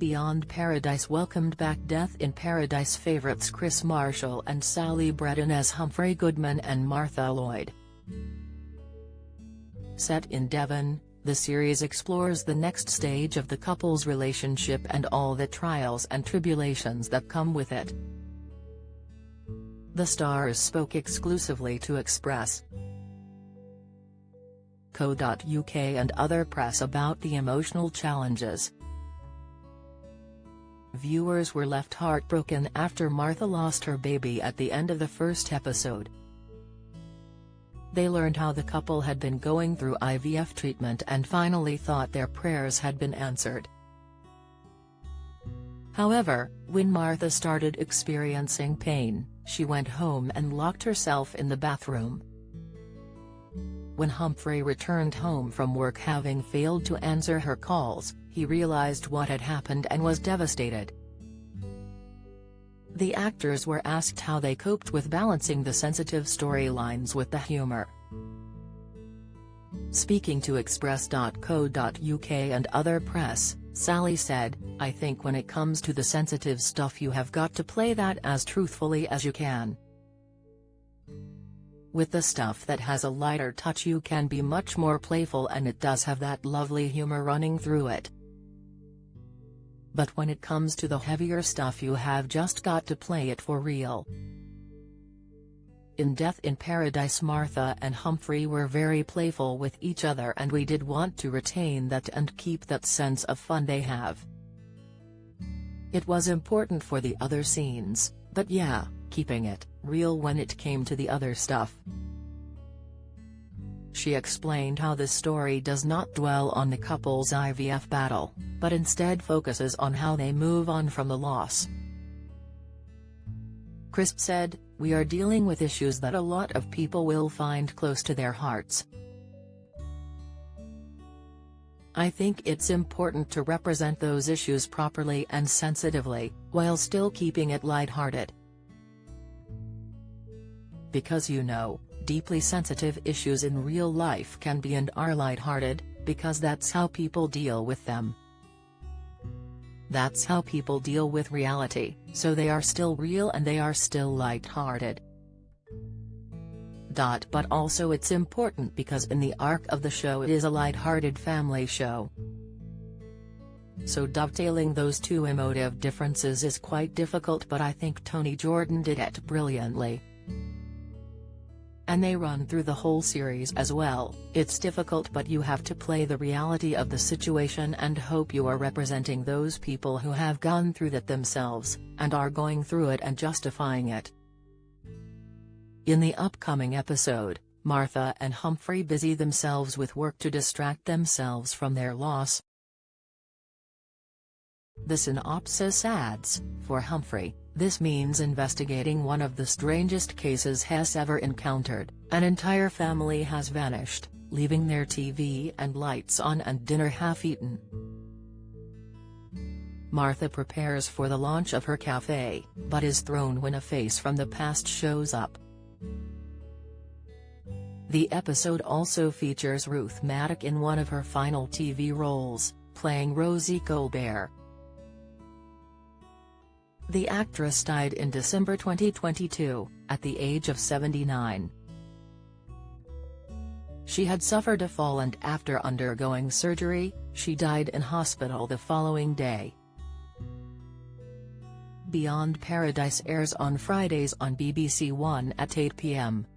Beyond Paradise welcomed back Death in Paradise favorites Chris Marshall and Sally Bredin as Humphrey Goodman and Martha Lloyd. Set in Devon, the series explores the next stage of the couple's relationship and all the trials and tribulations that come with it. The stars spoke exclusively to Express.co.uk and other press about the emotional challenges. Viewers were left heartbroken after Martha lost her baby at the end of the first episode. They learned how the couple had been going through IVF treatment and finally thought their prayers had been answered. However, when Martha started experiencing pain, she went home and locked herself in the bathroom. When Humphrey returned home from work having failed to answer her calls, he realized what had happened and was devastated. The actors were asked how they coped with balancing the sensitive storylines with the humor. Speaking to Express.co.uk and other press, Sally said, "I think when it comes to the sensitive stuff you have got to play that as truthfully as you can. With the stuff that has a lighter touch you can be much more playful and it does have that lovely humor running through it. But when it comes to the heavier stuff you have just got to play it for real." In Death in Paradise Martha and Humphrey were very playful with each other and we did want to retain that and keep that sense of fun they have. It was important for the other scenes, but yeah, keeping it real when it came to the other stuff. She explained how the story does not dwell on the couple's IVF battle, but instead focuses on how they move on from the loss. Chris said, "We are dealing with issues that a lot of people will find close to their hearts. I think it's important to represent those issues properly and sensitively, while still keeping it lighthearted. Because deeply sensitive issues in real life can be and are lighthearted, because that's how people deal with them. That's how people deal with reality, so they are still real and they are still lighthearted. But also it's important because in the arc of the show it is a lighthearted family show. So dovetailing those two emotive differences is quite difficult, but I think Tony Jordan did it brilliantly. And they run through the whole series as well. It's difficult, but you have to play the reality of the situation and hope you are representing those people who have gone through that themselves, and are going through it and justifying it." In the upcoming episode, Martha and Humphrey busy themselves with work to distract themselves from their loss. The synopsis adds, "For Humphrey, this means investigating one of the strangest cases he's ever encountered. An entire family has vanished, leaving their TV and lights on and dinner half-eaten." Martha prepares for the launch of her cafe, but is thrown when a face from the past shows up. The episode also features Ruth Madoc in one of her final TV roles, playing Rosie Colbert. The actress died in December 2022, at the age of 79. She had suffered a fall and after undergoing surgery, she died in hospital the following day. Beyond Paradise airs on Fridays on BBC One at 8 p.m.